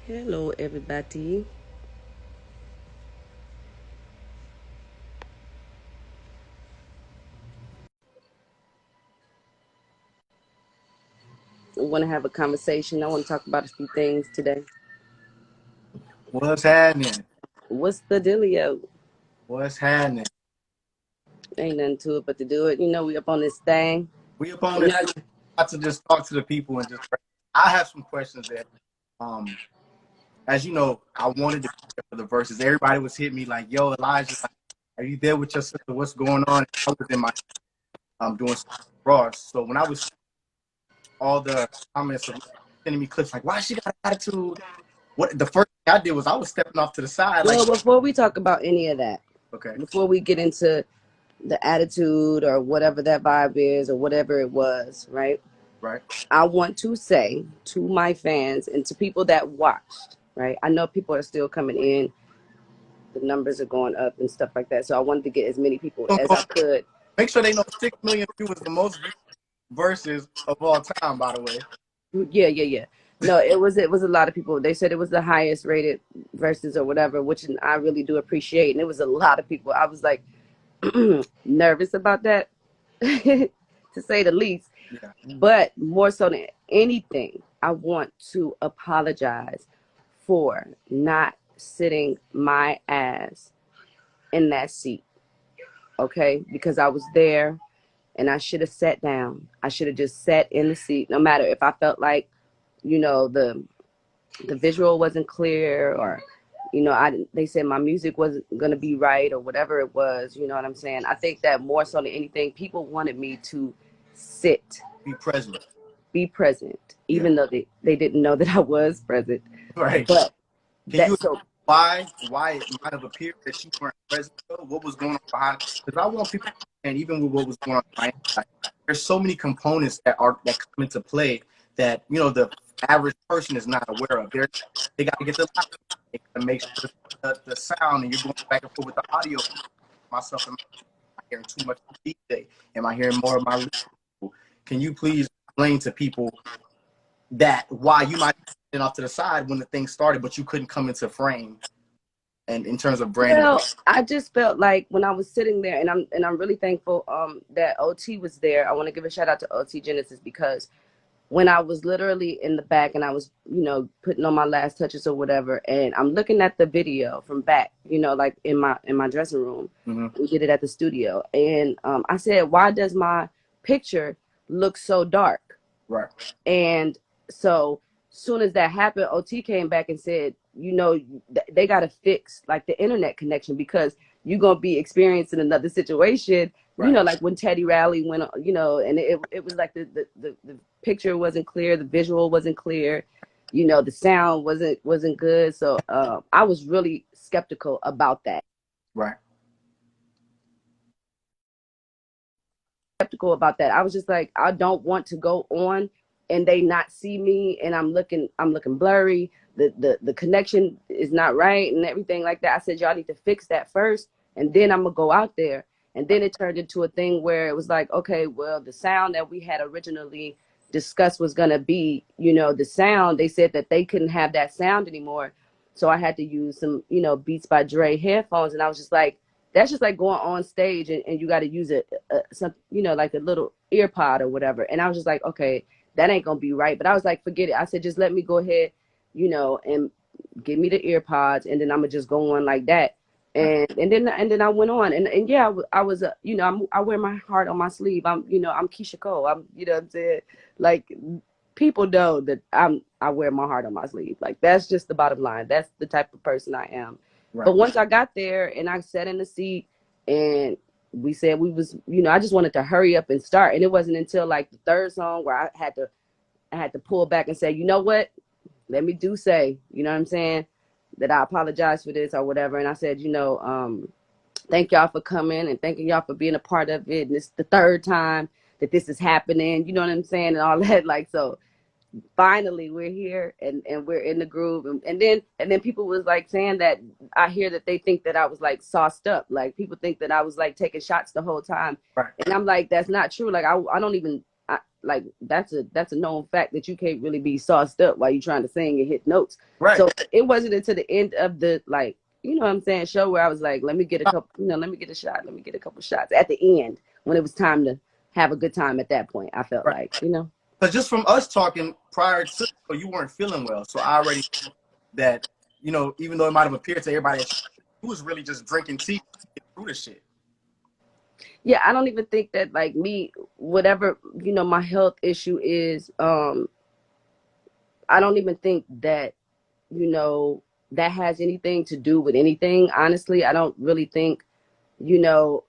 Hello, everybody. I want to have a conversation. I want to talk about a few things today. What's happening? What's the dealio? What's happening? Ain't nothing to it but to do it. We up on this thing. We up on You this know, got to just talk to the people and just. I have some questions that, um, as you know, I wanted to be there for the verses. Everybody was hitting me like, "Yo, Elijah, like, are you there with your sister? What's going on?" I was in my doing some Ross. So when I was all the comments of sending me clips like, "Why she got attitude?" What the first thing I did was I was stepping off to the side like, well, before we talk about any of that, okay, before we get into the attitude or whatever that vibe is or whatever it was, right? right, I want to say to my fans and to people that watched, right? I know people are still coming in. The numbers are going up and stuff like that. So I wanted to get as many people as I could. make sure they know 6 million viewers, the most viewed verses of all time, by the way. Yeah. No, it was a lot of people. They said it was the highest rated verses or whatever, which I really do appreciate. And it was a lot of people. I was like nervous about that, to say the least. Yeah, But more so than anything, I want to apologize for not sitting my ass in that seat. Okay, because I was there and I should have sat down. I should have just sat in the seat, no matter if I felt like, the visual wasn't clear, or they said my music wasn't gonna be right or whatever it was. You know what I'm saying? I think that more so than anything, people wanted me to sit, be present. be present, Yeah, even though they didn't know that I was present. right. But Can you that so why it might have appeared that you weren't present? Though? What was going on behind? Because I want people, and even with what was going on behind, like, there's so many components that come into play that the average person is not aware of. They got to get the light, they got to make sure the sound, and you're going back and forth with the audio. Myself, am I hearing too much of the DJ? Am I hearing more of my? Can you please explain to people that why you might be off to the side when the thing started, but you couldn't come into frame, and in terms of branding? well, I just felt like when I was sitting there, and I'm really thankful that OT was there. I want to give a shout out to OT Genesis, because when I was literally in the back and I was, putting on my last touches or whatever, and I'm looking at the video from back, like in my dressing room. Mm-hmm. We did it at the studio, and I said, "Why does my picture look so dark?" Right. And so soon as that happened, OT came back and said, they got to fix like the internet connection, because you're going to be experiencing another situation, Right. like when Teddy Riley went, and it was like the picture wasn't clear. The visual wasn't clear. The sound wasn't good. So I was really skeptical about that. Right. I was just like, I don't want to go on and they not see me, and I'm looking blurry. The connection is not right and everything like that. I said, y'all need to fix that first, and then I'm gonna go out there. And then it turned into a thing where it was like, okay, well, the sound that we had originally discussed was gonna be, the sound. They said that they couldn't have that sound anymore. So I had to use some, Beats by Dre headphones, and I was just like, that's just like going on stage and you got to use some, like a little ear pod or whatever. And I was just like, okay, that ain't gonna be right. But I was like, forget it. I said, just let me go ahead, and give me the ear pods, and then I'm gonna just go on like that. Right. And then I went on, and yeah, I was I wear my heart on my sleeve. I'm Keyshia Cole. I'm, what I'm saying, like, people know that I wear my heart on my sleeve. Like, that's just the bottom line. That's the type of person I am. Right. But once I got there and I sat in the seat, and we said we was, I just wanted to hurry up and start. And it wasn't until like the third song where I had to pull back and say, you know what? Let me say, you know what I'm saying, that I apologize for this or whatever. And I said, thank y'all for coming and thanking y'all for being a part of it. And it's the third time that this is happening, you know what I'm saying, and all that. Like, so finally we're here and we're in the groove. And then people was like saying that I hear that they think that I was like sauced up. Like people think that I was like taking shots the whole time. Right. And I'm like, that's not true. Like I don't even like that's a known fact that you can't really be sauced up while you're trying to sing and hit notes. Right. So it wasn't until the end of the, like, you know what I'm saying, show where I was like, let me get a couple, let me get a shot, let me get a couple shots at the end when it was time to have a good time. At that point I felt Right. like, you know. Because just from us talking prior to, you weren't feeling well. So I already knew that, you know, even though it might have appeared to everybody that you was really just drinking tea to get through the shit. Yeah, I don't even think that, like, me, whatever, you know, my health issue is, I don't even think that, you know, that has anything to do with anything. Honestly, I don't really think, you know,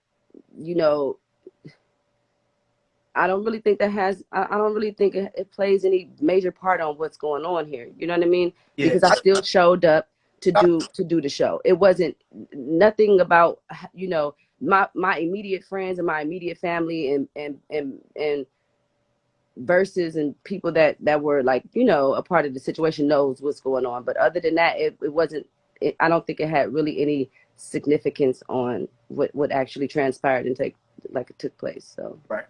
I don't really think that has, I don't really think it plays any major part on what's going on here. You know what I mean? Yeah. Because I still showed up to do the show. It wasn't nothing about, you know, my immediate friends and my immediate family and VERZUZ and people that were, like, you know, a part of the situation knows what's going on. But other than that, it wasn't, I don't think it had really any significance on what actually transpired and took place. So Right.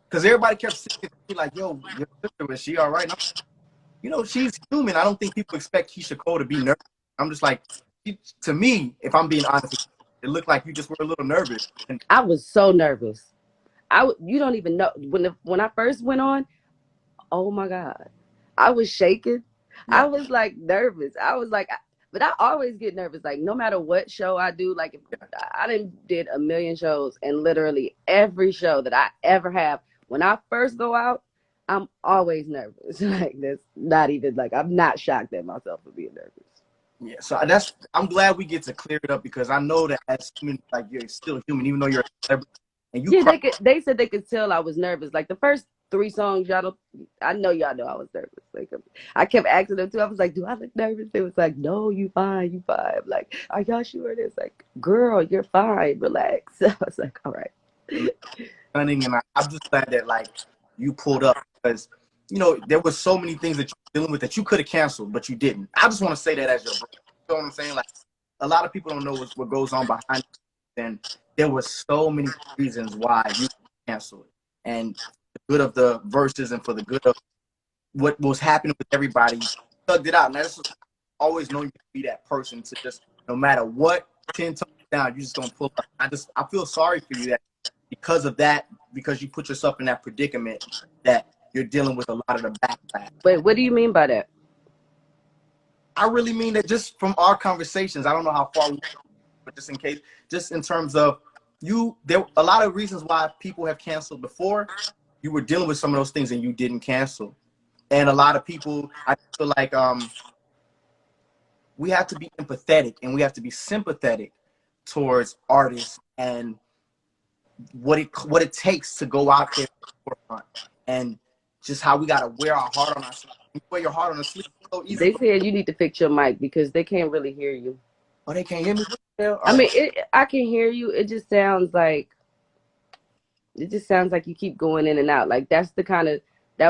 Because everybody kept saying to me, like, yo, your sister, is she all right? And you know, she's human. I don't think people expect Keyshia Cole to be nervous. I'm just like, to me, if I'm being honest, it looked like you just were a little nervous. And I was so nervous. You don't even know when I first went on. Oh my God, I was shaking. I yeah, was like nervous. I was like, but I always get nervous. Like no matter what show I do, like if I did a million shows, and literally every show that I ever have, when I first go out, I'm always nervous. Like that's not even like, I'm not shocked at myself for being nervous. yeah. So I'm glad we get to clear it up because I know that as human, like you're still human, even though you're a celebrity and you Yeah, cry. they said they could tell I was nervous. Like the first 3 songs, I know y'all know I was nervous. Like I kept asking them too. I was like, "Do I look nervous?" They was like, "No, you fine, you fine." I'm like, "Are y'all sure?" It's like, "Girl, you're fine. Relax." I was like, "All right." Stunning, and I'm just glad that like you pulled up because you know there was so many things that you're dealing with that you could have canceled, but you didn't. I just want to say that as your brother. You know what I'm saying? Like a lot of people don't know what goes on behind it, and there was so many reasons why you canceled, and for the good of the verses and for the good of what was happening with everybody, you thugged it out. And that's just always known you to be that person to just no matter what, 10 toes down, you just don't pull up. I feel sorry for you that because of that, because you put yourself in that predicament that you're dealing with a lot of the backlash. Wait, what do you mean by that? I really mean that just from our conversations, I don't know how far we, but just in case, just in terms of there a lot of reasons why people have canceled before. You were dealing with some of those things and you didn't cancel. And a lot of people, I feel like we have to be empathetic and we have to be sympathetic towards artists and what it takes to go out there forefront, and just how we gotta wear our heart on our sleeve. You wear your heart on the sleeve so easy. They said you need to fix your mic because they can't really hear you. Oh, they can't hear me. I mean, I can hear you. It just sounds like you keep going in and out. Like that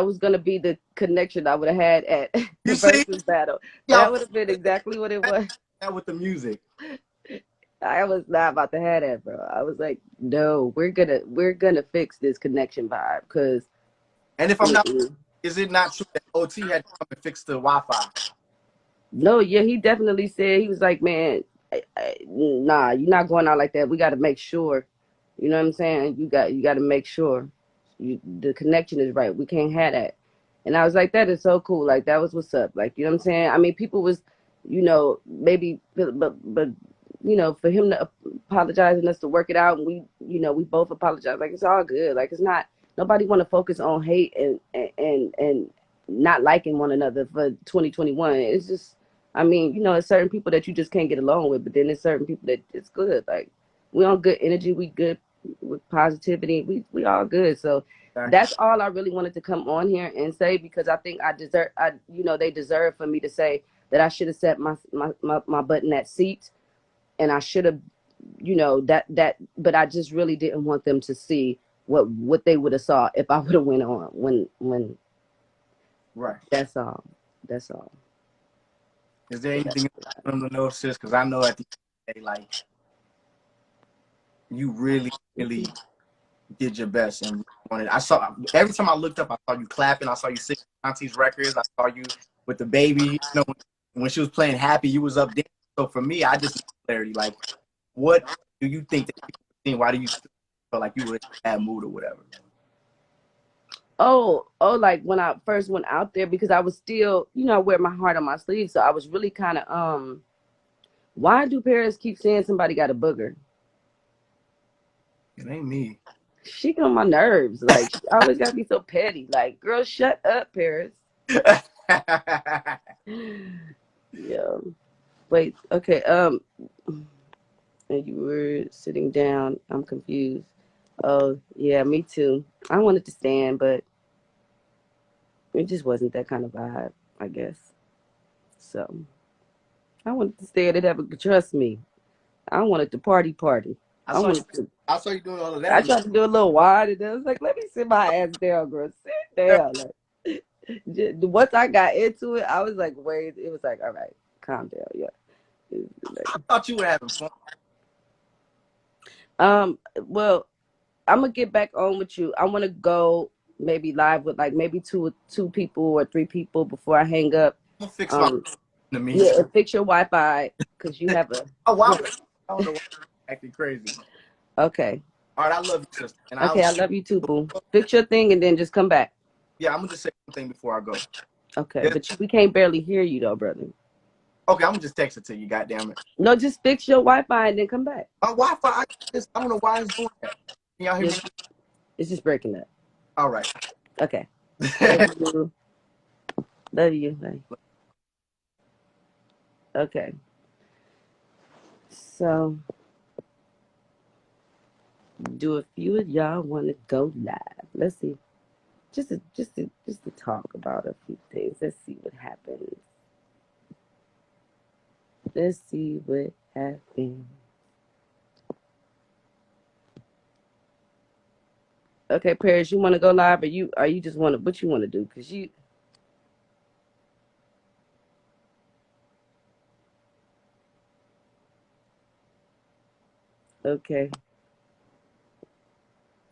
was gonna be the connection I would have had at You the see, versus battle. y'all, That would have been exactly what it was. that with the music. I was not about to have that, bro. I was like, no, we're gonna fix this connection vibe because And if I'm not, is it not true that OT had to come and fix the Wi-Fi? no, yeah, he definitely said, he was like, man, nah, you're not going out like that. We got to make sure, you know what I'm saying? You got to make sure the connection is right. We can't have that. And I was like, that is so cool. Like that was what's up. Like, you know what I'm saying? I mean, people was, you know, maybe, but you know, for him to apologize and us to work it out, and we both apologize. Like it's all good. Like it's not, nobody want to focus on hate and not liking one another for 2021. It's just, I mean, you know, it's certain people that you just can't get along with, but then there's certain people that it's good. Like we on good energy, we good with positivity, we all good. So that's all I really wanted to come on here and say, because I think they deserve for me to say that I should have set my butt in that seat, and I should have, you know, but I just really didn't want them to see what they would have saw if I would have went on when Right. That's all. That's all. Is there So anything else that's you want to know, sis? Because I know at the end of the day, like, you really, really did your best and wanted. I saw every time I looked up, I saw you clapping. I saw you singing Auntie's records. I saw you with the baby. You know, when she was playing Happy, you was up there. So for me, I just need clarity. Like, what do you think that people were seeing? Why do you feel like you were in a bad mood or whatever? like when I first went out there, because I was still, I wear my heart on my sleeve. So I was really kind of, why do parents keep saying somebody got a booger? It ain't me. She get on my nerves. Like, she always gotta be so petty. Like, girl, shut up, Paris. Yeah. Wait, okay. And you were sitting down. I'm confused. Oh, yeah, me too. I wanted to stand, but it just wasn't that kind of vibe, I guess. So I wanted to stay and have a trust me. I wanted to party. I I saw you. wanted to. I saw you doing all of that I on the. tried to do a little wide, and I was like, "Let me sit my ass down, girl. Sit down." Like, once I got into it, I was like, "Wait." It was like, "All right, calm down." Yeah. I thought you were having fun. Well, I'm gonna get back on with you. I want to go maybe live with like maybe two people or three people before I hang up. I'm gonna fix my Um, in the yeah, meantime. and fix your Wi-Fi because you have a. Oh wow! Yeah. I don't know why I'm acting crazy. Okay. All right, I love you, sister, and Okay, I'll. I love you too, boo. Fix your thing and then just come back. Yeah, I'm gonna just say one thing before I go. Okay, Yeah. but we can't barely hear you though, brother. Okay, I'm gonna just text it to you. Goddamn it. No, just fix your Wi-Fi and then come back. My Wi-Fi. I don't know why it's doing that. Can y'all hear me? Yes, it's just breaking up. All right. Okay. Love you. Love you. Bye. Okay. So, do a few of y'all want to go live? Let's see. Just to talk about a few things. Let's see what happens. Let's see what happens. Okay, Paris, you want to go live, or you just want to what you want to do? Cause you okay.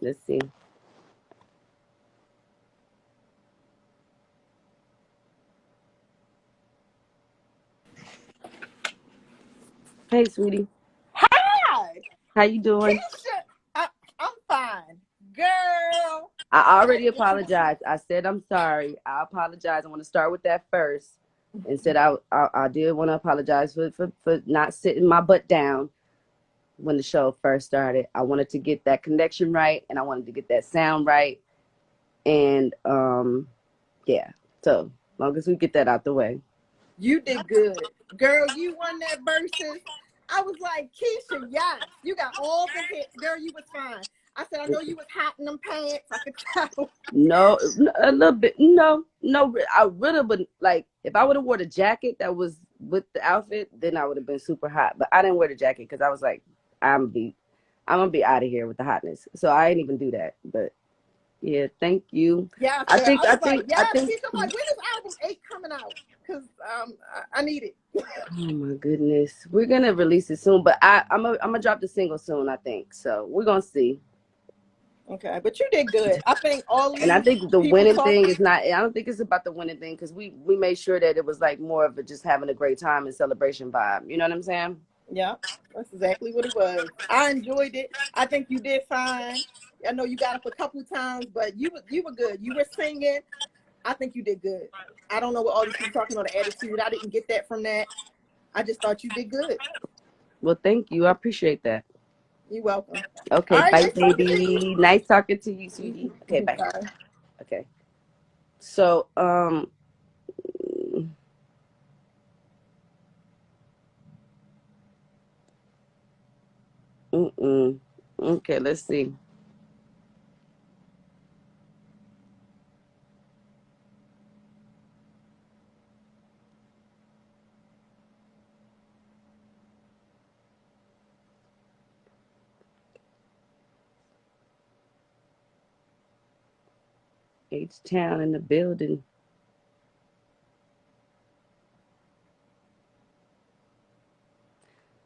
Let's see. Hey, sweetie, Hi, how you doing? Keyshia. I'm fine, girl. I I already didn't get you. apologized. I said I'm sorry. I apologize. I want to start with that first, and said I did want to apologize for not sitting my butt down when the show first started. I wanted to get that connection right, and I wanted to get that sound right, and yeah. So long as we get that out the way. You did good, girl. You won that versus. I was like, Keyshia, yes, you got all the hits, girl. You was fine. I said, I know you was hot in them pants. I could tell. No, a little bit. No, no. I would have been like, if I would have wore the jacket that was with the outfit, then I would have been super hot. But I didn't wear the jacket because I was like, I'm gonna be out of here with the hotness. So I didn't even do that. But yeah, thank you. Yes, I girl. think, I I was like, think, I yes, think. Keyshia. I'm like, when is album 8 coming out? Because I need it. Oh my goodness, we're gonna release it soon. But I'm gonna drop the single soon. I think so. We're gonna see. Okay, but you did good. I think all And I these think the people winning thing talking. is not. I don't think it's about the winning thing because we made sure that it was like more of a just having a great time and celebration vibe. You know what I'm saying? Yeah, that's exactly what it was. I enjoyed it. I think you did fine. I know you got up a couple times, but you were good. You were singing. I think you did good. I don't know what all these people talking on the attitude. I didn't get that from that. I just thought you did good. Well, thank you. I appreciate that. You're welcome. All Okay, right, bye, nice talking to baby. Nice talking to you, sweetie. Okay, you. bye. Bye. Okay. So, okay, let's see. H Town in the building.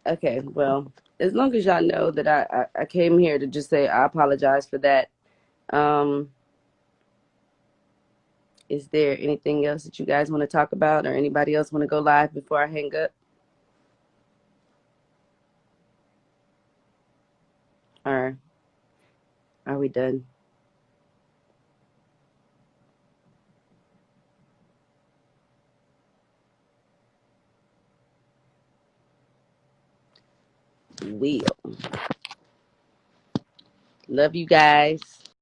Okay, well, as long as y'all know that I came here to just say I apologize for that. Um, is there anything else that you guys want to talk about, or anybody else want to go live before I hang up? Or are we done? Love you guys.